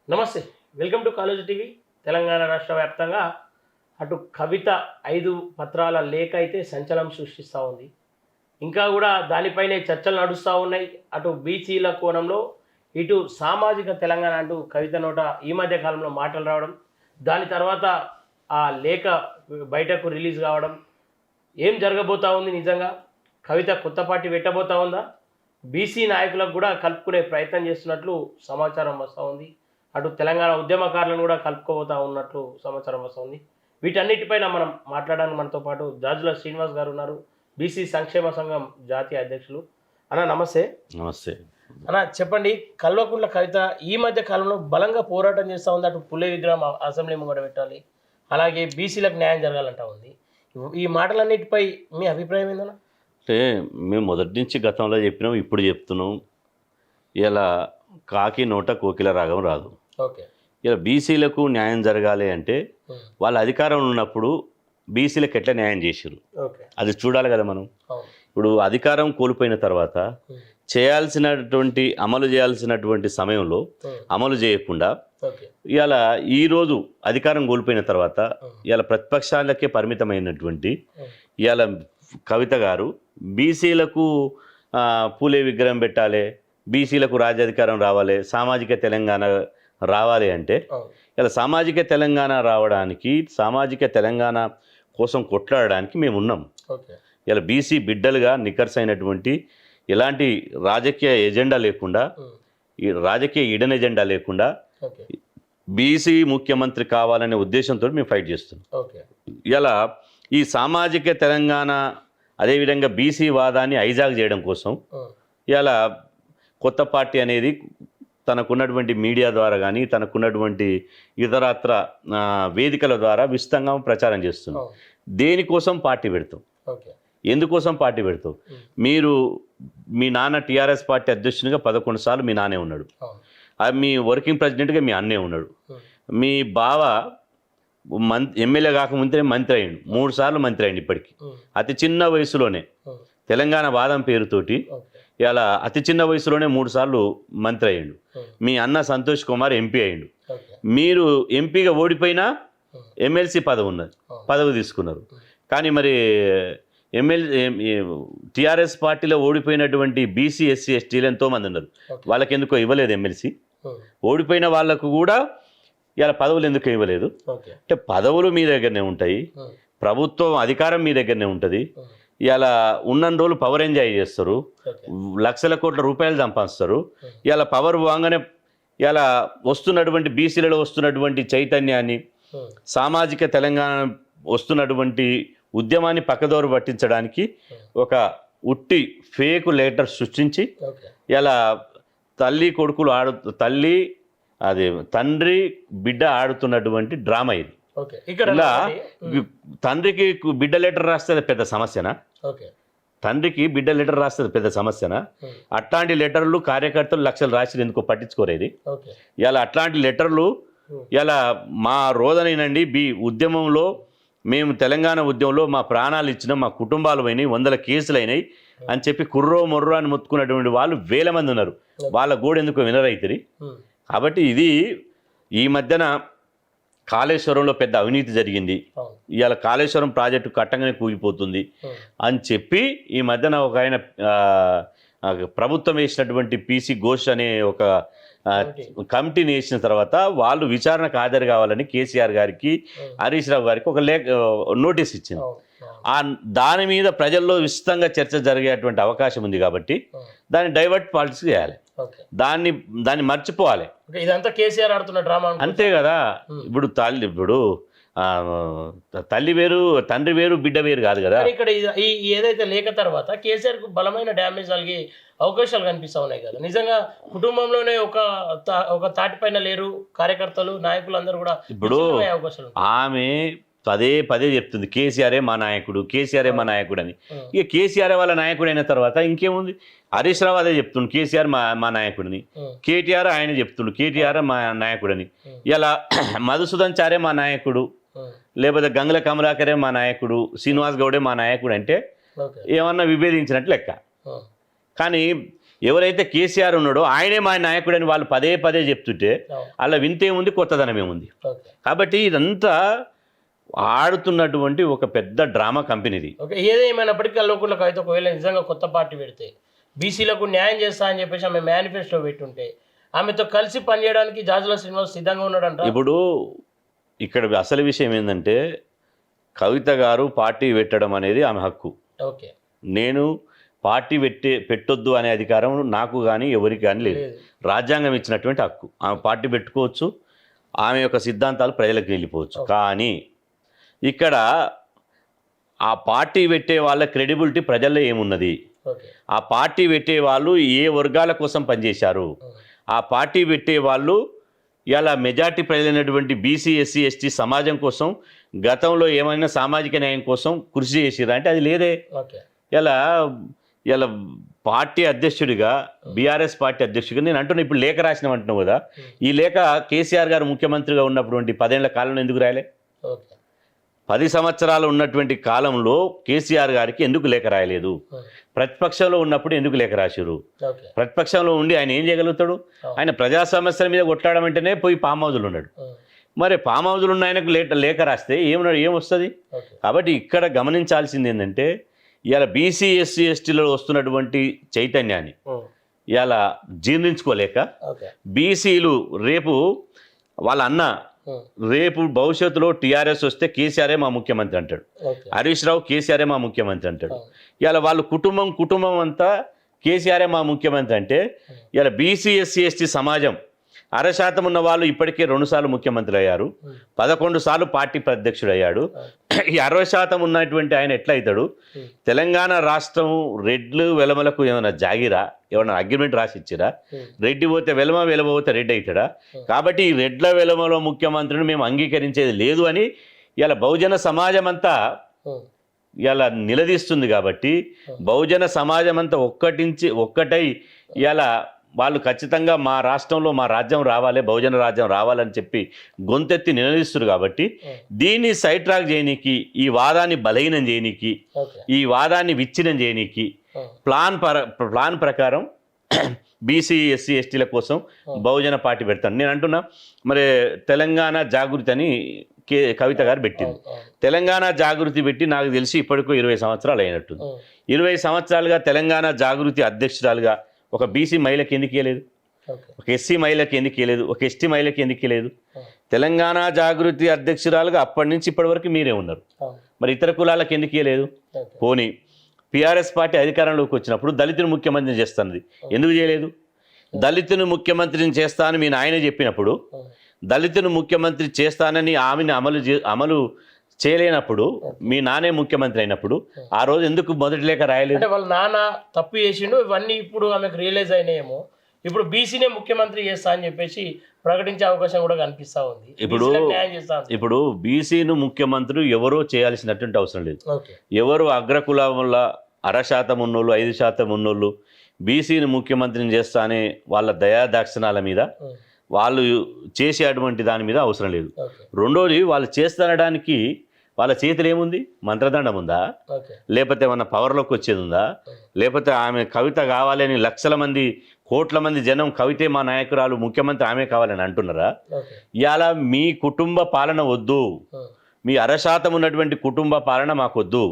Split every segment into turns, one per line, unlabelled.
నమస్తే, welcome to college TV. Telangana రాష్ట్ర వ్యాప్తంగా అటు కవిత 5 పత్రాల లేఖ అయితే సంచలనం సృష్టిస్తూ ఉంది. ఇంకా కూడా దానిపైనే చర్చలు నడుస్తూ ఉన్నాయి. అటు బీసీల కోణంలో, ఇటు సామాజిక తెలంగాణ అంటూ కవిత నోట ఈ మధ్య కాలంలో మాటలు రావడం, దాని తర్వాత ఆ లేఖ బయటకు రిలీజ్ కావడం, ఏం జరగబోతా ఉంది? నిజంగా కవిత కొత్త పార్టీ పెట్టబోతా ఉందా? బీసీ నాయకులకు కూడా కలుపుకునే ప్రయత్నం చేస్తున్నట్లు సమాచారం వస్తూ ఉంది. అటు తెలంగాణ ఉద్యమకారులను కూడా కలుపుకోబోతా ఉన్నట్లు సమాచారం వస్తుంది. వీటన్నిటిపైన మనం మాట్లాడడానికి మనతో పాటు జాజుల శ్రీనివాస్ గారు ఉన్నారు, బీసీ సంక్షేమ సంఘం జాతీయ అధ్యక్షులు. అన్న నమస్తే.
నమస్తే
అన్న, చెప్పండి, కల్వకుంట్ల కవిత ఈ మధ్య కాలంలో బలంగా పోరాటం చేస్తూ ఉంది. అటు పుల్లే విగ్రహం అసెంబ్లీ ముంగట పెట్టాలి, అలాగే బీసీలకు న్యాయం జరగాలంటా ఉంది. ఈ మాటలన్నిటిపై మీ అభిప్రాయం ఏందన్న?
అంటే మేము మొదటి నుంచి గతంలో చెప్పినాం, ఇప్పుడు చెప్తున్నాం. ఇలా కాకి నోట కోకిల రాగం రాదు.
ఓకే.
ఇలా బీసీలకు న్యాయం జరగాలి అంటే వాళ్ళ అధికారం ఉన్నప్పుడు బీసీలకు ఎట్లా న్యాయం చేసారు
ఓకే,
అది చూడాలి కదా మనం. ఇప్పుడు అధికారం కోల్పోయిన తర్వాత అమలు చేయాల్సినటువంటి సమయంలో అమలు చేయకుండా ఇలా ఈరోజు అధికారం కోల్పోయిన తర్వాత ఇలా ప్రతిపక్షాలకే పరిమితమైనటువంటి ఇవాళ కవిత గారు బీసీలకు పూలే విగ్రహం పెట్టాలి, బీసీలకు రాజ్యాధికారం రావాలి, సామాజిక తెలంగాణ రావాలి అంటే ఇలా సామాజిక తెలంగాణ రావడానికి, సామాజిక తెలంగాణ కోసం కొట్లాడడానికి మేము ఉన్నాం. ఇలా బీసీ బిడ్డలుగా నికర్స్ అయినటువంటి ఎలాంటి రాజకీయ ఎజెండా లేకుండా, ఈ రాజకీయ ఇడన్ ఎజెండా లేకుండా బీసీ ముఖ్యమంత్రి కావాలనే ఉద్దేశంతో మేము ఫైట్ చేస్తున్నాం. ఇలా ఈ సామాజిక తెలంగాణ అదేవిధంగా బీసీ వాదాన్ని హైజాక్ చేయడం కోసం ఇలా కొత్త పార్టీ అనేది తనకున్నటువంటి మీడియా ద్వారా కానీ, తనకున్నటువంటి ఇతరత్ర వేదికల ద్వారా విస్తృతంగా ప్రచారం చేస్తున్నాం. దేనికోసం పార్టీ పెడతాం, ఎందుకోసం పార్టీ పెడతాం? మీ నాన్న టీఆర్ఎస్ పార్టీ అధ్యక్షునిగా 11 సార్లు మీ నాన్నే ఉన్నాడు, మీ వర్కింగ్ ప్రెసిడెంట్గా మీ అన్నే ఉన్నాడు, మీ బావ ఎమ్మెల్యే కాకముందే మంత్రి అయ్యిండు, 3 సార్లు మంత్రి అయ్యిండు. ఇప్పటికీ అతి చిన్న వయసులోనే తెలంగాణ వాదం పేరుతోటి ఇలా అతి చిన్న వయసులోనే 3 సార్లు మంత్రి అయ్యిండు. మీ అన్న సంతోష్ కుమార్ ఎంపీ అయ్యిండు. మీరు ఎంపీగా ఓడిపోయినా ఎమ్మెల్సీ పదవి తీసుకున్నారు. కానీ మరి టీఆర్ఎస్ పార్టీలో ఓడిపోయినటువంటి బీసీ ఎస్సీ ఎస్టీలు ఎంతోమంది ఉన్నారు, వాళ్ళకి ఎందుకో ఇవ్వలేదు ఎమ్మెల్సీ. ఓడిపోయిన వాళ్ళకు కూడా ఇలా పదవులు ఎందుకు ఇవ్వలేదు అంటే పదవులు మీ దగ్గరనే ఉంటాయి, ప్రభుత్వం అధికారం మీ దగ్గరనే ఉంటుంది. ఇలా ఉన్న రోజులు పవర్ ఎంజాయ్ చేస్తారు, లక్షల కోట్ల రూపాయలు సంపాదిస్తారు. ఇలా పవర్ పోగానే ఇలా వస్తున్నటువంటి బీసీలలో వస్తున్నటువంటి చైతన్యాన్ని, సామాజిక తెలంగాణ వస్తున్నటువంటి ఉద్యమాన్ని పక్కదోరు పట్టించడానికి ఒక ఉట్టి ఫేక్ లెటర్ సృష్టించి ఇలా తండ్రి బిడ్డ ఆడుతున్నటువంటి డ్రామా ఇది. ఇలా తండ్రికి బిడ్డ లెటర్ రాస్తే పెద్ద సమస్యనా? తండ్రికి బిడ్డ లెటర్ రాస్తే పెద్ద సమస్యనా? అట్లాంటి లెటర్లు కార్యకర్తలు లక్షలు రాసి ఎందుకో పట్టించుకోరేది. ఇలా అట్లాంటి లెటర్లు ఇలా మా రోదనేనండి ఉద్యమంలో మేము తెలంగాణ ఉద్యమంలో మా ప్రాణాలు ఇచ్చిన మా కుటుంబాలు అయినాయి, 100 కేసులు అయినాయి అని చెప్పి కుర్రో మొర్రో అని మొత్తుకున్నటువంటి వాళ్ళు వేల మంది ఉన్నారు. వాళ్ళ గోడు ఎందుకో వినరైతుంది. కాబట్టి ఇది ఈ మధ్యన కాళేశ్వరంలో పెద్ద అవినీతి జరిగింది, ఇవాళ కాళేశ్వరం ప్రాజెక్టు కట్టంగానే కూలిపోతుంది అని చెప్పి ఈ మధ్యన ఒక ఆయన ప్రభుత్వం వేసినటువంటి పీసీ ఘోష్ అనే ఒక కమిటీని వేసిన తర్వాత వాళ్ళు విచారణకు హాజరు కావాలని కేసీఆర్ గారికి, హరీష్ రావు గారికి ఒక నోటీస్ ఇచ్చింది. దాని మీద ప్రజల్లో విస్తృతంగా చర్చ జరిగేటువంటి అవకాశం ఉంది. కాబట్టి దాన్ని డైవర్ట్ పాలిటిక్స్ చేయాలి, దాన్ని మర్చిపోవాలి.
ఇదంతా కేసీఆర్ ఆడుతున్న డ్రామా
అంతే కదా. ఇప్పుడు తల్లి వేరు తండ్రి వేరు బిడ్డ వేరు కాదు కదా.
ఇక్కడ ఏదైతే లేక తర్వాత కేసీఆర్ కు బలమైన డ్యామేజ్ కలిగే అవకాశాలు కనిపిస్తా ఉన్నాయి కదా. నిజంగా కుటుంబంలోనే ఒక తాటిపైన లేరు కార్యకర్తలు, నాయకులు అందరూ కూడా.
ఇప్పుడు ఆమె పదే చెప్తుంది కేసీఆరే మా నాయకుడు, కేసీఆరే మా నాయకుడు అని. ఇక కేసీఆర్ వాళ్ళ నాయకుడు అయిన తర్వాత ఇంకేముంది? హరీష్ రావు అదే చెప్తుండు కేసీఆర్ మా నాయకుడిని, కేటీఆర్ ఆయన చెప్తుండు కేటీఆర్ మా నాయకుడని. ఇలా మధుసూదన్ చారే మా నాయకుడు, లేకపోతే గంగుల కమలాకరే మా నాయకుడు, శ్రీనివాస్ గౌడే మా నాయకుడు అంటే ఏమన్నా విభేదించినట్టు లెక్క. కానీ ఎవరైతే కేసీఆర్ ఉన్నాడో ఆయనే మా నాయకుడని వాళ్ళు పదే పదే చెప్తుంటే
అవును.
అలా వింతేముంది, కొత్తదనం ఏముంది.
ఓకే
కాబట్టి ఇదంతా ఆడుతున్నటువంటి ఒక పెద్ద డ్రామా కంపెనీది.
ఓకే ఏదేమైనప్పటికీ కల్వకుంట్ల కవిత ఒకవేళ నిజంగా కొత్త పార్టీ పెడితే బీసీలకు న్యాయం చేస్తా అని చెప్పేసి ఆమె మేనిఫెస్టో పెట్టుంటే ఆమెతో కలిసి పనిచేయడానికి జాజుల శ్రీనివాస్ సిద్ధంగా ఉన్నాడంట.
ఇప్పుడు ఇక్కడ అసలు విషయం ఏంటంటే కవిత గారు పార్టీ పెట్టడం అనేది ఆమె హక్కు.
ఓకే
నేను పార్టీ పెట్టొద్దు అనే అధికారం నాకు కానీ ఎవరికి కానీ లేదు.
లేదు.
రాజ్యాంగం ఇచ్చినటువంటి హక్కు. ఆమె పార్టీ పెట్టుకోవచ్చు, ఆమె యొక్క సిద్ధాంతాలు ప్రజలకు వెళ్ళిపోవచ్చు. కానీ ఇక్కడ ఆ పార్టీ పెట్టే వాళ్ళ క్రెడిబిలిటీ ప్రజల్లో ఏమున్నది,
ఓకే
ఆ పార్టీ పెట్టే వాళ్ళు ఏ వర్గాల కోసం పనిచేశారు, ఆ పార్టీ పెట్టే వాళ్ళు ఇలా మెజార్టీ ప్రజలైనటువంటి బీసీ ఎస్సీ ఎస్టీ సమాజం కోసం గతంలో ఏమైనా సామాజిక న్యాయం కోసం కృషి చేసిరా అంటే అది లేదే.
ఓకే
ఇలా పార్టీ అధ్యక్షుడిగా బీఆర్ఎస్ పార్టీ అధ్యక్షుడిగా నేను అంటున్నా, ఇప్పుడు లేఖ రాసినాం అంటున్నావు కదా, ఈ లేఖ కేసీఆర్ గారు ముఖ్యమంత్రిగా ఉన్నటువంటి 10 ఏళ్ల కాలంలో ఎందుకు రాయలే?
ఓకే
10 సంవత్సరాలు ఉన్నటువంటి కాలంలో కేసీఆర్ గారికి ఎందుకు లేఖ రాయలేదు? ప్రతిపక్షంలో ఉన్నప్పుడు ఎందుకు లేఖ రాశారు?
ఓకే
ప్రతిపక్షంలో ఉండి ఆయన ఏం చేయగలుగుతాడు? ఆయన ప్రజా సమస్యల మీద కొట్లాడడం అంటేనే పోయి ఫామ్ హౌజులు ఉన్నాడు. మరి ఫామ్ హౌజులు ఉన్న ఆయనకు లేఖ రాస్తే ఏమొస్తుంది?
ఓకే
కాబట్టి ఇక్కడ గమనించాల్సింది ఏంటంటే ఇవాళ బీసీ ఎస్సీ ఎస్టీలో వస్తున్నటువంటి చైతన్యాన్ని ఇవాళ జీర్ణించుకోలేక
ఓకే
బీసీలు రేపు వాళ్ళ అన్న రేపు భవిష్యత్తులో టీఆర్ఎస్ వస్తే కేసీఆరే మా ముఖ్యమంత్రి అంటాడు,
ఓకే
హరీష్ రావు కేసీఆరే మా ముఖ్యమంత్రి అంటాడు. ఇవాళ వాళ్ళ కుటుంబం అంతా కేసీఆరే మా ముఖ్యమంత్రి అంటే ఇవాళ బీసీ ఎస్సీ ఎస్టీ సమాజం 60% ఉన్న వాళ్ళు ఇప్పటికే 2 సార్లు ముఖ్యమంత్రి అయ్యారు, 11 సార్లు పార్టీ అధ్యక్షుడు అయ్యాడు. ఈ 60% ఉన్నటువంటి ఆయన ఎట్లా అవుతాడు? తెలంగాణ రాష్ట్రం రెడ్లు వెలమలకు ఏమైనా జాగిరా, ఏమైనా అగ్రిమెంట్ రాసి ఇచ్చిరా? రెడ్డి పోతే వెలమ, వెలమ పోతే రెడ్డి అవుతాడా? కాబట్టి ఈ రెడ్ల వెలమలో ముఖ్యమంత్రిని మేము అంగీకరించేది లేదు అని ఇలా బహుజన సమాజం అంతా ఇలా నిలదీస్తుంది. కాబట్టి బహుజన సమాజం అంతా ఒక్కటై ఇలా వాళ్ళు ఖచ్చితంగా మా రాష్ట్రంలో మా రాజ్యం రావాలి, బహుజన రాజ్యం రావాలని చెప్పి గొంతెత్తి నిలదీస్తున్నారు. కాబట్టి దీన్ని సైడ్ ట్రాక్ చేయనీకి, ఈ వాదాన్ని బలహీనం చేయనీకి, ఈ వాదాన్ని విచ్ఛిన్నం చేయనీకి ప్లాన్ ప్రకారం బీసీ ఎస్సీ ఎస్టీల కోసం బహుజన పార్టీ పెడతాను. నేను అంటున్నా, మరి తెలంగాణ జాగృతి అని కవిత గారు పెట్టింది. తెలంగాణ జాగృతి పెట్టి నాకు తెలిసి ఇప్పటికో 20 సంవత్సరాలు అయినట్టుంది. 20 సంవత్సరాలుగా తెలంగాణ జాగృతి అధ్యక్షురాలుగా ఒక బీసీ మహిళకి ఎందుకు ఇవ్వలేదు? ఒక ఎస్సీ మహిళకి ఎందుకు ఇవ్వలేదు? ఒక ఎస్టీ మహిళకి ఎందుకు ఇవ్వలేదు? తెలంగాణ జాగృతి అధ్యక్షురాలుగా అప్పటి నుంచి ఇప్పటి వరకు మీరే ఉన్నారు, మరి ఇతర కులాలకు ఎందుకు ఇవ్వలేదు? పోనీ టీఆర్ఎస్ పార్టీ అధికారంలోకి వచ్చినప్పుడు దళితుని ముఖ్యమంత్రిని చేస్తున్నది, ఎందుకు చేయలేదు? దళితుని ముఖ్యమంత్రిని చేస్తానని మీ నాయన చెప్పినప్పుడు, దళితుని ముఖ్యమంత్రి చేస్తానని ఆమెను అమలు చేయలేనప్పుడు, మీ నానే ముఖ్యమంత్రి అయినప్పుడు ఆ రోజు ఎందుకు మొదటి లేఖ రాయలేదు?
అంటే వాళ్ళ నాన్న తప్పు చేసిండు, ఇవన్నీ ఇప్పుడు ఆమెకు రియలైజ్ అయినాయేమో, ఇప్పుడు బీసీనే ముఖ్యమంత్రి చేస్తా అని చెప్పేసి ప్రకటించే అవకాశం కూడా కనిపిస్తా ఉంది.
ఇప్పుడు బీసీను ముఖ్యమంత్రి ఎవరో చేయాల్సినటువంటి అవసరం లేదు. ఎవరు అగ్రకులంలో 1% ఉన్నోళ్ళు, 5% ఉన్నోళ్ళు బీసీని ముఖ్యమంత్రిని చేస్తా అనే వాళ్ళ దయాదాక్షిణాల మీద, వాళ్ళు చేసేటువంటి దాని మీద అవసరం లేదు. రెండోది, వాళ్ళు చేస్తానడానికి వాళ్ళ చేతులు ఏముంది? మంత్రదండం ఉందా? లేకపోతే ఏమన్నా పవర్లోకి వచ్చేది ఉందా? లేకపోతే ఆమె కవిత కావాలని లక్షల మంది, కోట్ల మంది జనం కవితే మా నాయకురాలు, ముఖ్యమంత్రి ఆమె కావాలని అంటున్నారా? ఇవాళ మీ కుటుంబ పాలన వద్దు, మీ 1% ఉన్నటువంటి కుటుంబ పాలన మాకొద్దు,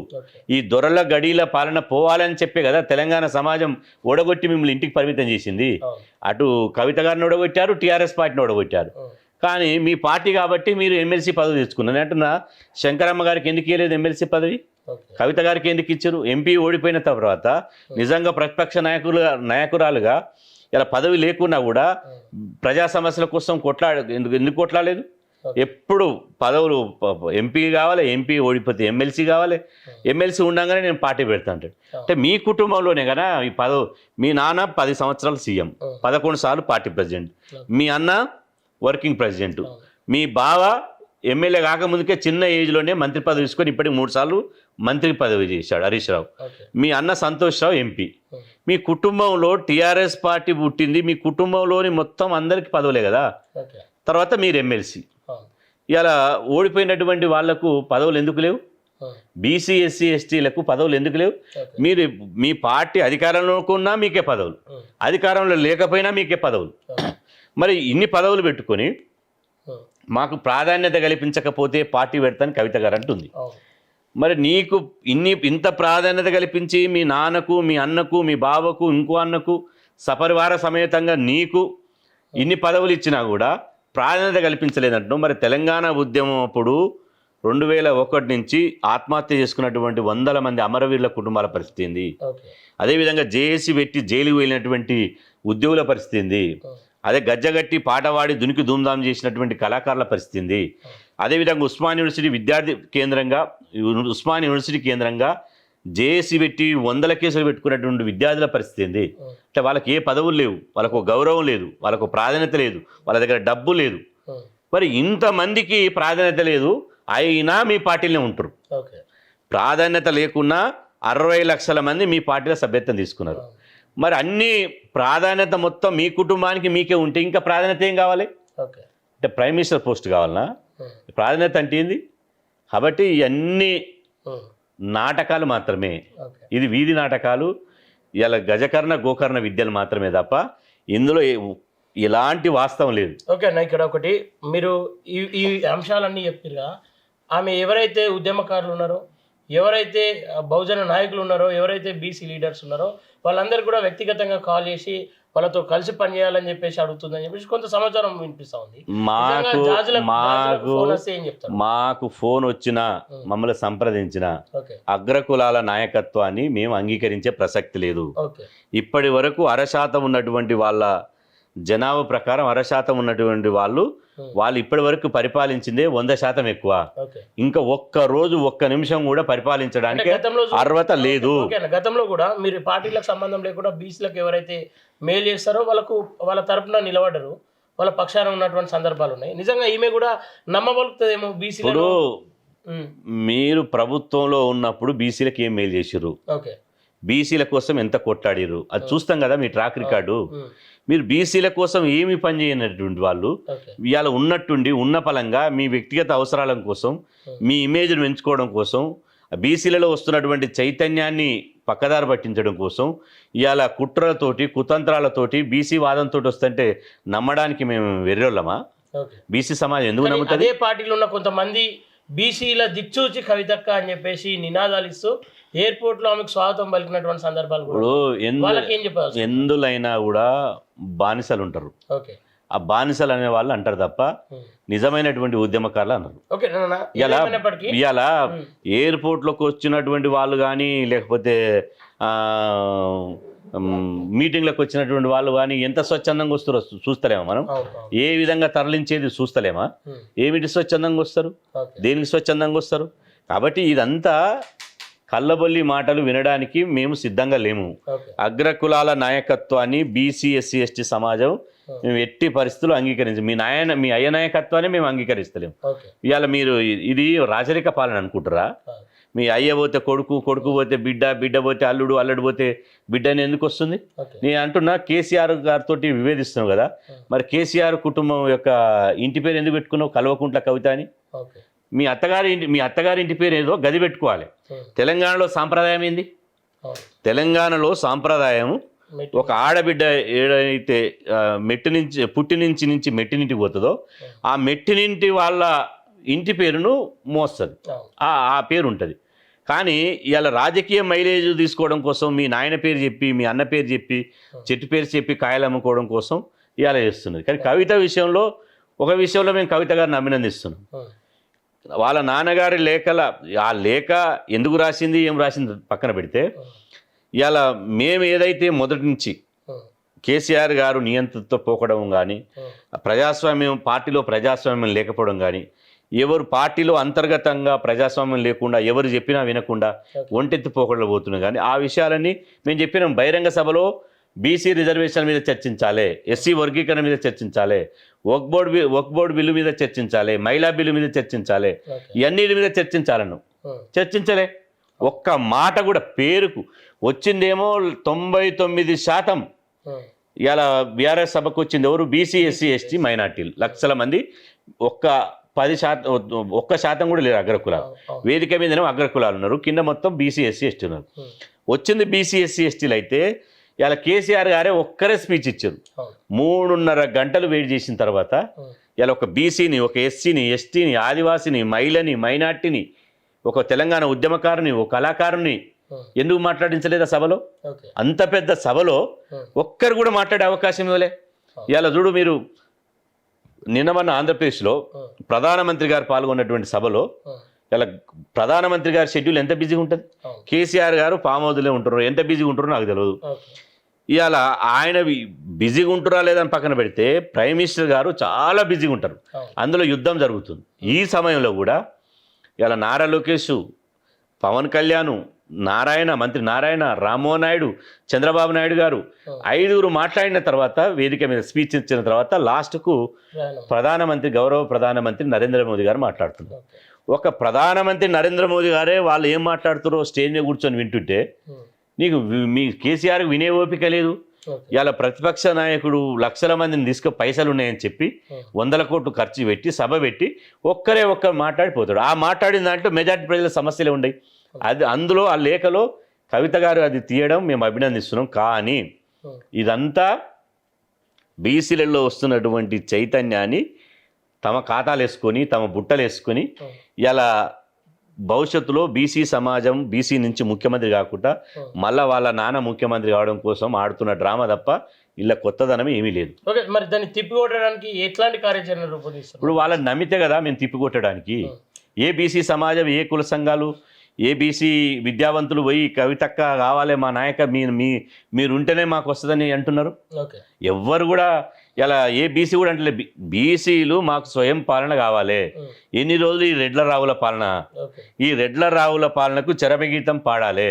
ఈ దొరల గడీల పాలన పోవాలని చెప్పే కదా తెలంగాణ సమాజం ఓడగొట్టి మిమ్మల్ని ఇంటికి పరిమితం చేసింది. అటు కవిత గారిని ఓడగొట్టారు, టీఆర్ఎస్ పార్టీని ఓడగొట్టారు. కానీ మీ పార్టీ కాబట్టి మీరు ఎమ్మెల్సీ పదవి తెచ్చుకున్నారు. అంటున్నా, శంకరమ్మ గారికి ఎందుకు ఇవ్వలేదు ఎమ్మెల్సీ పదవి? కవిత గారికి ఎందుకు ఇచ్చారు? ఎంపీ ఓడిపోయిన తర్వాత నిజంగా ప్రతిపక్ష నాయకురాలుగా ఇలా పదవి లేకున్నా కూడా ప్రజా సమస్యల కోసం ఎందుకు కొట్లాడలేదు? ఎప్పుడు పదవులు ఎంపీ కావాలి, ఎంపీ ఓడిపోతే ఎమ్మెల్సీ కావాలి, ఎమ్మెల్సీ ఉండగానే నేను పార్టీ పెడతా అంటాడు. అంటే మీ కుటుంబంలోనే కదా ఈ మీ నాన్న 10 సంవత్సరాలు సీఎం, 11 సార్లు పార్టీ ప్రెసిడెంట్, మీ అన్న వర్కింగ్ ప్రెసిడెంట్, మీ బావ ఎమ్మెల్యే కాకముందుకే చిన్న ఏజ్లోనే మంత్రి పదవి తీసుకొని ఇప్పటికి 3 సార్లు మంత్రి పదవి చేశాడు హరీష్ రావు. మీ అన్న సంతోష్ రావు ఎంపీ. మీ కుటుంబంలో టీఆర్ఎస్ పార్టీ పుట్టింది, మీ కుటుంబంలోని మొత్తం అందరికీ పదవులే కదా. తర్వాత మీరు ఎమ్మెల్సీ. ఇలా ఓడిపోయినటువంటి వాళ్లకు పదవులు ఎందుకు లేవు? బీసీ ఎస్సీ ఎస్టీలకు పదవులు ఎందుకు లేవు? మీరు మీ పార్టీ అధికారంలోకి ఉన్నా మీకే పదవులు, అధికారంలో లేకపోయినా మీకే పదవులు. మరి ఇన్ని పదవులు పెట్టుకొని మాకు ప్రాధాన్యత కల్పించకపోతే పార్టీ పెడతాను కవిత గారు అంటుంది. మరి నీకు ఇంత ప్రాధాన్యత కల్పించి మీ నాన్నకు, మీ అన్నకు, మీ బావకు, ఇంకో అన్నకు సపరివార సమేతంగా నీకు ఇన్ని పదవులు ఇచ్చినా కూడా ప్రాధాన్యత కల్పించలేదంటున్నావు. మరి తెలంగాణ ఉద్యమం అప్పుడు 2001 నుంచి ఆత్మహత్య చేసుకున్నటువంటి 100 మంది అమరవీరుల కుటుంబాల పరిస్థితి ఏంది? అదేవిధంగా జేఏసీ పెట్టి జైలుకు వెళ్ళినటువంటి ఉద్యోగుల పరిస్థితి ఏంది? అదే గజ్జగట్టి పాటవాడి దునికి ధూమ్ధాం చేసినటువంటి కళాకారుల పరిస్థితి ఏంది? అదేవిధంగా ఉస్మాన్ యూనివర్సిటీ కేంద్రంగా జేఏసీ పెట్టి 100 కేసులు పెట్టుకున్నటువంటి విద్యార్థుల పరిస్థితి ఏంది? అంటే వాళ్ళకి ఏ పదవులు లేవు, వాళ్ళకు గౌరవం లేదు, వాళ్ళకు ప్రాధాన్యత లేదు, వాళ్ళ దగ్గర డబ్బు లేదు. మరి ఇంతమందికి ప్రాధాన్యత లేదు, అయినా మీ పార్టీలోనే ఉంటారు. ప్రాధాన్యత లేకున్నా 60 లక్షల మంది మీ పార్టీలో సభ్యత్వం తీసుకున్నారు. మరి అన్ని ప్రాధాన్యత మొత్తం మీ కుటుంబానికి మీకే ఉంటే ఇంకా ప్రాధాన్యత ఏం కావాలి? అంటే ప్రైమ్ మినిస్టర్ పోస్ట్ కావాలనా? ప్రాధాన్యత అంటే ఏంది? కాబట్టి ఇవన్నీ నాటకాలు మాత్రమే. ఇది వీధి నాటకాలు, ఇలా గజకర్ణ గోకర్ణ విద్యలు మాత్రమే తప్ప ఇందులో ఎలాంటి వాస్తవం లేదు.
ఓకే అన్న, ఇక్కడ ఒకటి మీరు ఈ అంశాలన్నీ చెప్పిరుగా, ఆమె ఎవరైతే ఉద్యమకారులు ఉన్నారో, ఎవరైతే బహుజన నాయకులు ఉన్నారో, ఎవరైతే బీసీ లీడర్స్ ఉన్నారో వాళ్ళందరూ కూడా వ్యక్తిగతంగా కాల్ చేసి వాళ్ళతో కలిసి పనిచేయాలని చెప్పేసి అడుగుతుందని చెప్పేసి కొంత సమాచారం వినిపిస్తా ఉంది.
మాకు ఫోన్ వచ్చినా మమ్మల్ని సంప్రదించిన అగ్రకులాల నాయకత్వాన్ని మేము అంగీకరించే ప్రసక్తి లేదు. ఇప్పటి వరకు 1% ఉన్నటువంటి వాళ్ళ జనాభా ప్రకారం 1% ఉన్నటువంటి వాళ్ళు ఇప్పటి వరకు పరిపాలించిందే 100% ఎక్కువ. ఇంకా ఒక్క రోజు ఒక్క నిమిషం కూడా పరిపాలించడానికి అర్హత లేదు.
గతంలో కూడా మీరు పార్టీలకు సంబంధం లేకుండా బీసీలకు ఎవరైతే మేలు చేస్తారో వాళ్ళ తరపున నిలబడ్డారు, వాళ్ళ పక్షాన ఉన్నటువంటి సందర్భాలు ఉన్నాయి. నిజంగా ఈమె కూడా నమ్మబలుగుతుందేమో బీసీలో.
మీరు ప్రభుత్వంలో ఉన్నప్పుడు బీసీలకు ఏం మేలు చేసిర్రు, బీసీల కోసం ఎంత కొట్లాడిరు అది చూస్తాం కదా మీ ట్రాక్ రికార్డు. మీరు బీసీల కోసం ఏమి పని చేయనటువంటి వాళ్ళు ఇవాళ ఉన్నట్టుండి ఉన్న పలంగా మీ వ్యక్తిగత అవసరాల కోసం, మీ ఇమేజ్ను పెంచుకోవడం కోసం, బీసీలలో వస్తున్నటువంటి చైతన్యాన్ని పక్కదారి పట్టించడం కోసం ఇవాళ కుట్రలతోటి కుతంత్రాలతోటి బీసీ వాదంతో వస్తుంటే నమ్మడానికి మేము వెర్రోళ్ళమా? బీసీ సమాజం ఎందుకు నమ్ముతుంది?
అదే పార్టీలో ఉన్న కొంతమంది బీసీల దిక్చూచి కవితక్క అని చెప్పేసి నినాదాలు ఇస్తూ ఎయిర్పోర్ట్లో ఆమెకు స్వాగతం పలికినటువంటి సందర్భాలు
ఎందులైనా కూడా బానిసలు ఉంటారు. ఆ బానిసలు అనే వాళ్ళు అంటారు తప్ప నిజమైనటువంటి ఉద్యమకారులు అన్నారు. ఇవాళ ఎయిర్పోర్ట్లోకి వచ్చినటువంటి వాళ్ళు కానీ లేకపోతే మీటింగ్లకు వచ్చినటువంటి వాళ్ళు కానీ ఎంత స్వచ్ఛందంగా వస్తారో చూస్తలేమా? మనం ఏ విధంగా తరలించేది చూస్తలేమా? ఏమిటి స్వచ్ఛందంగా వస్తారు, దేనికి స్వచ్ఛందంగా వస్తారు? కాబట్టి ఇదంతా కళ్ళబొల్లి మాటలు వినడానికి మేము సిద్ధంగా లేము. అగ్రకులాల నాయకత్వాన్ని బీసీ ఎస్సీ ఎస్టీ సమాజం మేము ఎట్టి పరిస్థితులు అంగీకరించాం. మీ అయ్య నాయకత్వాన్ని మేము అంగీకరిస్తలేము. ఇవాళ మీరు ఇది రాజరిక పాలన అనుకుంటారా? మీ అయ్య పోతే కొడుకు, కొడుకు పోతే బిడ్డ, బిడ్డ పోతే అల్లుడు, అల్లుడు పోతే బిడ్డ అని ఎందుకు వస్తుంది? నేను అంటున్నా కేసీఆర్ గారితో విభేదిస్తున్నావు కదా, మరి కేసీఆర్ కుటుంబం యొక్క ఇంటి పేరు ఎందుకు పెట్టుకున్నావు కల్వకుంట్ల కవిత అని? మీ అత్తగారి ఇంటి పేరు ఏదో గది పెట్టుకోవాలి. తెలంగాణలో సాంప్రదాయం ఏంది? తెలంగాణలో సాంప్రదాయం ఒక ఆడబిడ్డ ఏదైతే పుట్టినింటి మెట్టినింటికి పోతుందో ఆ మెట్టినింటి వాళ్ళ ఇంటి పేరును మోస్తుంది, ఆ పేరు ఉంటుంది. కానీ ఇవాళ రాజకీయ మైలేజ్ తీసుకోవడం కోసం మీ నాయన పేరు చెప్పి, మీ అన్న పేరు చెప్పి, చెట్టు పేరు చెప్పి కాయలు అమ్ముకోవడం కోసం ఇవాళ చేస్తున్నది. కానీ కవిత విషయంలో ఒక విషయంలో మేము కవిత గారిని అభినందిస్తున్నాం. వాళ్ళ నాన్నగారి ఆ లేఖ ఎందుకు రాసింది, ఏం రాసింది పక్కన పెడితే, ఇవాళ మేము ఏదైతే మొదటి నుంచి కేసీఆర్ గారు నియంత్రణతో పోకడం కానీ, పార్టీలో ప్రజాస్వామ్యం లేకపోవడం కానీ, ఎవరు పార్టీలో అంతర్గతంగా ప్రజాస్వామ్యం లేకుండా ఎవరు చెప్పినా వినకుండా ఒంటెత్తి పోకడలు పోతున్నాం కానీ ఆ విషయాలన్నీ మేము చెప్పినాం. బహిరంగ సభలో బీసీ రిజర్వేషన్ మీద చర్చించాలి, ఎస్సీ వర్గీకరణ మీద చర్చించాలి, వక్ఫ్ బోర్డు బిల్లు మీద చర్చించాలి, మహిళా బిల్లు మీద చర్చించాలి, ఇవన్నిటి మీద చర్చించాలను చర్చించలే. ఒక్క మాట కూడా పేరుకు వచ్చిందేమో 99%. ఇలా బీఆర్ఎస్ సభకు వచ్చింది ఎవరు? బీసీ ఎస్సీ ఎస్టీ మైనార్టీలు లక్షల మంది ఒక్క 10% 1% కూడా లేరు అగ్రకులాలు. వేదిక మీదనే అగ్రకులాలు ఉన్నారు, కింద మొత్తం బీసీ ఎస్సీ ఎస్టీ ఉన్నారు. వచ్చింది బీసీ ఎస్సీ ఎస్టీలు అయితే ఇలా కేసీఆర్ గారే ఒక్కరే స్పీచ్ ఇచ్చారు. 3.5 గంటలు వెయిట్ చేసిన తర్వాత ఇలా ఒక బీసీని, ఒక ఎస్సీని, ఎస్టీని, ఆదివాసిని, మహిళని, మైనార్టీని, ఒక తెలంగాణ ఉద్యమకారుని, ఒక కళాకారుని ఎందుకు మాట్లాడించలేదా సభలో? అంత పెద్ద సభలో ఒక్కరు కూడా మాట్లాడే అవకాశం ఇవ్వలే. ఇలా చూడు మీరు, నిన్న మొన్న ఆంధ్రప్రదేశ్లో ప్రధానమంత్రి గారు పాల్గొన్నటువంటి సభలో ఇలా ప్రధానమంత్రి గారి షెడ్యూల్ ఎంత బిజీగా ఉంటుంది. కేసీఆర్ గారు ఫామ్ హౌస్లో ఉంటారు, ఎంత బిజీగా ఉంటారో నాకు తెలియదు. ఇవాళ ఆయన బిజీగా ఉంటారా లేదని పక్కన పెడితే ప్రైమ్ మినిస్టర్ గారు చాలా బిజీగా ఉంటారు, అందులో యుద్ధం జరుగుతుంది. ఈ సమయంలో కూడా ఇలా నారా లోకేష్, పవన్ కళ్యాణ్, మంత్రి నారాయణ, రామ్మోహన్ నాయుడు, చంద్రబాబు నాయుడు గారు 5 మాట్లాడిన తర్వాత, వేదిక మీద స్పీచ్ ఇచ్చిన తర్వాత లాస్ట్కు గౌరవ ప్రధానమంత్రి నరేంద్ర మోదీ గారు మాట్లాడుతున్నారు. ఒక ప్రధానమంత్రి నరేంద్ర మోదీ గారే వాళ్ళు ఏం మాట్లాడుతారో స్టేజ్ మీద కూర్చొని వింటుంటే నీకు మీ కేసీఆర్కి వినే ఓపిక లేదు. ఇలా ప్రతిపక్ష నాయకుడు లక్షల మందిని పైసలు ఉన్నాయని చెప్పి 100 కోట్లు ఖర్చు పెట్టి సభ పెట్టి ఒక్కరు మాట్లాడిపోతాడు. ఆ మాట్లాడిన దాంట్లో మెజార్టీ ప్రజల సమస్యలే ఉన్నాయి. అందులో ఆ లేఖలో కవిత గారు అది తీయడం మేము అభినందిస్తున్నాం. కానీ ఇదంతా బీసీలలో వస్తున్నటువంటి చైతన్యాన్ని తమ ఖాతాలు వేసుకొని, తమ బుట్టలు వేసుకొని ఇలా భవిష్యత్తులో బీసీ సమాజం బీసీ నుంచి ముఖ్యమంత్రి కాకుండా మళ్ళీ వాళ్ళ నాన్న ముఖ్యమంత్రి కావడం కోసం ఆడుతున్న డ్రామా తప్ప ఇలా కొత్తదనం ఏమీ లేదు.
ఓకే, మరి దాన్ని తిప్పికొట్టడానికి ఎట్లాంటి కార్యాచరణ రూపొందిస్తారు?
ఇప్పుడు వాళ్ళని నమ్మితే కదా మేము తిప్పికొట్టడానికి. ఏ బీసీ సమాజం, ఏ కుల సంఘాలు, ఏ బీసీ విద్యావంతులు పోయి కవితక్క కావాలి మా నాయక మీరుంటేనే మాకు వస్తుందని అంటున్నారు. ఎవ్వరు కూడా ఇలా ఏ బీసీ కూడా అంటే బీసీలు మాకు స్వయం పాలన కావాలి. ఎన్ని రోజులు ఈ రెడ్ల రావుల పాలన, ఈ రెడ్ల రావుల పాలనకు చరమగీతం పాడాలి,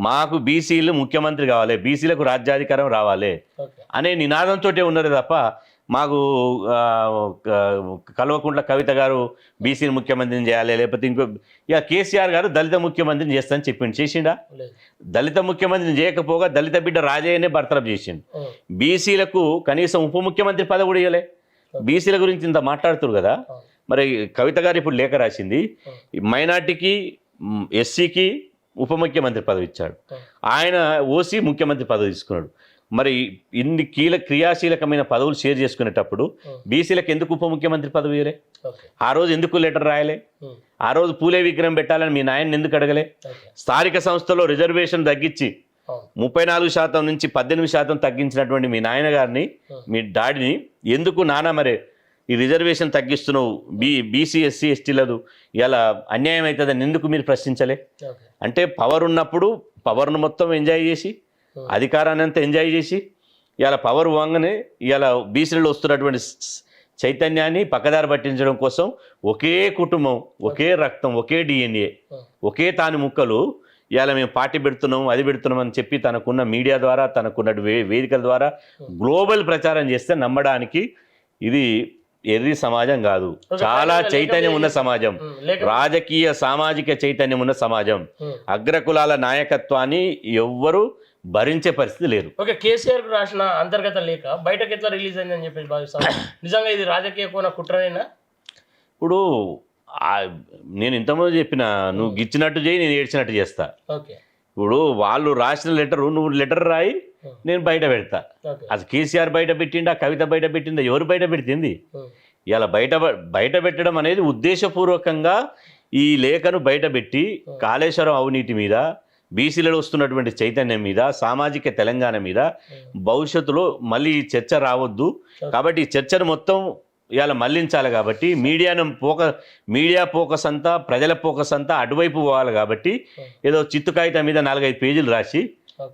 మాకు బీసీలు ముఖ్యమంత్రి కావాలి, బీసీలకు రాజ్యాధికారం రావాలి అనే నినాదంతో ఉన్నారు తప్ప మాకు కల్వకుంట్ల కవిత గారు బీసీని ముఖ్యమంత్రిని చేయాలి, లేకపోతే ఇంకో ఇక కేసీఆర్ గారు దళిత ముఖ్యమంత్రిని చేస్తానని చెప్పిండు. చేసిండా? దళిత ముఖ్యమంత్రిని చేయకపోగా దళిత బిడ్డ రాజయ్యనే బర్తరఫ్ చేసిండు. బీసీలకు కనీసం ఉప ముఖ్యమంత్రి పదవి కూడా ఇవ్వలే. బీసీల గురించి ఇంత మాట్లాడుతున్నారు కదా. మరి కవిత గారు ఇప్పుడు లేఖ రాసింది, మైనార్టీకి ఎస్సీకి ఉప ముఖ్యమంత్రి పదవి ఇచ్చాడు, ఆయన ఓసీ ముఖ్యమంత్రి పదవి తీసుకున్నాడు. మరి ఇన్ని క్రియాశీలకమైన పదవులు షేర్ చేసుకునేటప్పుడు బీసీలకు ఎందుకు ఉప ముఖ్యమంత్రి పదవి ఇవ్వలే? ఆ రోజు ఎందుకు లెటర్ రాయలే? ఆ రోజు పూలే విగ్రహం పెట్టాలని మీ నాయన్ని ఎందుకు అడగలే? స్థానిక సంస్థలో రిజర్వేషన్ తగ్గించి 34% నుంచి 18% తగ్గించినటువంటి మీ నాయన గారిని, మీ డాడీని ఎందుకు నాన్న మరి ఈ రిజర్వేషన్ తగ్గిస్తున్నావు, బీసీ ఎస్సీ ఎస్టీలదు ఇలా అన్యాయం అవుతుందని ఎందుకు మీరు ప్రశ్నించలే? అంటే పవర్ ఉన్నప్పుడు పవర్ను మొత్తం ఎంజాయ్ చేసి, అధికారాన్ని అంతా ఎంజాయ్ చేసి, ఇలా పవర్ పోగానే ఇలా బీసీలలో వస్తున్నటువంటి చైతన్యాన్ని పక్కదారి పట్టించడం కోసం ఒకే కుటుంబం, ఒకే రక్తం, ఒకే డిఎన్ఏ, ఒకే తాని ముక్కలు ఇలా మేము పార్టీ పెడుతున్నాం, అది పెడుతున్నాం అని చెప్పి తనకున్న మీడియా ద్వారా, తనకున్న వేదికల ద్వారా గ్లోబల్ ప్రచారం చేస్తే నమ్మడానికి ఇది ఎర్రి సమాజం కాదు. చాలా చైతన్యం ఉన్న సమాజం, రాజకీయ సామాజిక చైతన్యం ఉన్న సమాజం. అగ్రకులాల నాయకత్వాన్ని ఎవ్వరూ భరించే పరిస్థితి లేదు.
ఓకే, కేసీఆర్ రాసిన అంతర్గత లేఖ బయటకు ఎట్లా రిలీజ్ అయిందని చెప్పేసి భావిస్తాను. నిజంగా ఇది రాజకీయ కోణ కుట్రనేనా?
ఇప్పుడు నేను ఇంతకుముందు చెప్పిన, నువ్వు గిచ్చినట్టు చేయి, నేను ఏడ్చినట్టు చేస్తా. ఇప్పుడు వాళ్ళు రాసిన లెటరు, నువ్వు లెటర్ రాయి, నేను బయట పెడతా. అది కేసీఆర్ బయట పెట్టిండా, కవిత బయట పెట్టిందా, ఎవరు బయట పెట్టింది? ఇలా బయట పెట్టడం అనేది ఉద్దేశపూర్వకంగా ఈ లేఖను బయట పెట్టి కాళేశ్వరం అవినీతి మీద, బీసీలలో వస్తున్నటువంటి చైతన్యం మీద, సామాజిక తెలంగాణ మీద భవిష్యత్తులో మళ్ళీ చర్చ రావద్దు కాబట్టి ఈ చర్చను మొత్తం ఇవాళ మళ్లించాలి. కాబట్టి మీడియా ఫోకస్ అంతా, ప్రజల ఫోకస్ అంతా అటువైపు పోవాలి. కాబట్టి ఏదో చిత్తు కాగితం మీద 4-5 పేజీలు రాసి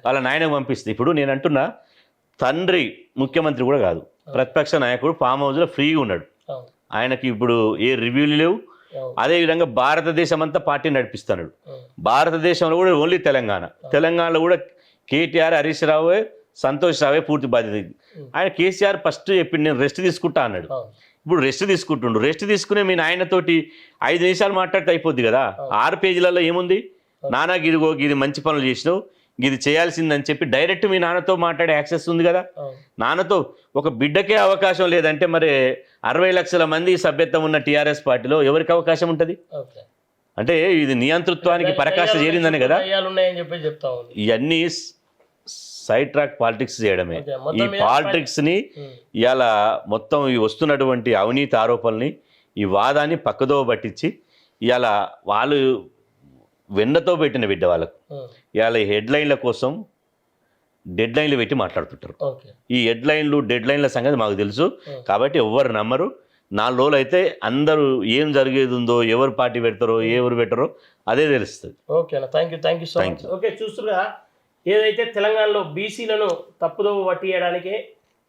వాళ్ళ నాయనకు పంపిస్తే, ఇప్పుడు నేను అంటున్నా, తండ్రి ముఖ్యమంత్రి కూడా కాదు, ప్రతిపక్ష నాయకుడు ఫామ్ హౌస్లో ఫ్రీగా ఉన్నాడు, ఆయనకి ఇప్పుడు ఏ రివ్యూలు లేవు. అదేవిధంగా భారతదేశం అంతా పార్టీ నడిపిస్తున్నాడు. భారతదేశంలో కూడా ఓన్లీ తెలంగాణలో కూడా కేటీఆర్, హరీష్ రావే, సంతోష్ రావే పూర్తి బాధ్యత. ఆయన కేసీఆర్ ఫస్ట్ చెప్పిండు నేను రెస్ట్ తీసుకుంటా అన్నాడు. ఇప్పుడు రెస్ట్ తీసుకుంటుండు. రెస్ట్ తీసుకునే మీ నాయనతోటి 5 నిమిషాలు మాట్లాడితే అయిపోద్ది కదా. 6 పేజీలలో ఏముంది? నానా గిదిగో గిది మంచి పనులు చేసినావు, ఇది చేయాల్సిందని చెప్పి డైరెక్ట్ మీ నాన్నతో మాట్లాడే యాక్సెస్ ఉంది కదా. నాన్నతో ఒక బిడ్డకే అవకాశం లేదంటే మరి 60 లక్షల మంది సభ్యత్వం ఉన్న టీఆర్ఎస్ పార్టీలో ఎవరికి అవకాశం ఉంటుంది? అంటే ఇది నియంతృత్వానికి పరాకాష్ఠ చేరిందనే కదా. ఇవన్నీ సైడ్ ట్రాక్ పాలిటిక్స్ చేయడమే. ఈ పాలిటిక్స్ని ఇవాళ మొత్తం ఈ వస్తున్నటువంటి అవినీతి ఆరోపణల్ని ఈ వాదాన్ని పక్కదోవ పట్టించి ఇవాళ వాళ్ళు వెన్నతో పెట్టిన బిడ్డ వాళ్ళకు ఇవాళ హెడ్లైన్ల కోసం డెడ్లైన్లు పెట్టి మాట్లాడుతుంటారు. ఈ హెడ్లైన్లు డెడ్లైన్ల సంగతి మాకు తెలుసు కాబట్టి ఎవ్వరు నమ్మరు. 4 రోజులు అయితే అందరూ ఏం జరిగేది ఉందో, ఎవరు పార్టీ పెడతారో ఎవరు పెట్టరో అదే తెలుస్తుంది.
ఓకేనా, thank you so much. Okay, చూస్తున్నా ఏదైతే తెలంగాణలో బీసీలను తప్పుదోవ పట్టియడానికే,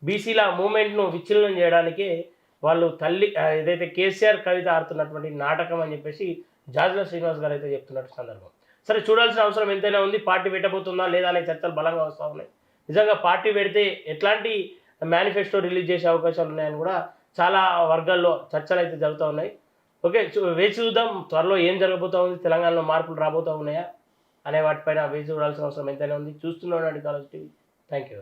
బీసీల మూమెంట్ను విచ్ఛిన్నం చేయడానికే వాళ్ళు తల్లి ఏదైతే కేసీఆర్ కవిత ఆడుతున్నటువంటి నాటకం అని చెప్పేసి జాజుల శ్రీనివాస్ గారు అయితే చెప్తున్నట్టు సందర్భం. సరే, చూడాల్సిన అవసరం ఎంతైనా ఉంది. పార్టీ పెట్టబోతుందా లేదా అనే చర్చలు బలంగా వస్తూ ఉన్నాయి. నిజంగా పార్టీ పెడితే ఎట్లాంటి మేనిఫెస్టో రిలీజ్ చేసే అవకాశాలు ఉన్నాయని కూడా చాలా వర్గాల్లో చర్చలు అయితే జరుగుతూ ఉన్నాయి. ఓకే, వేచి చూద్దాం త్వరలో ఏం జరగబోతూ ఉంది, తెలంగాణలో మార్పులు రాబోతూ ఉన్నాయా అనే వాటిపైన వేచి చూడాల్సిన అవసరం ఎంతైనా ఉంది. చూస్తున్నాడు కాలేజ్ టీవీ. Thank you.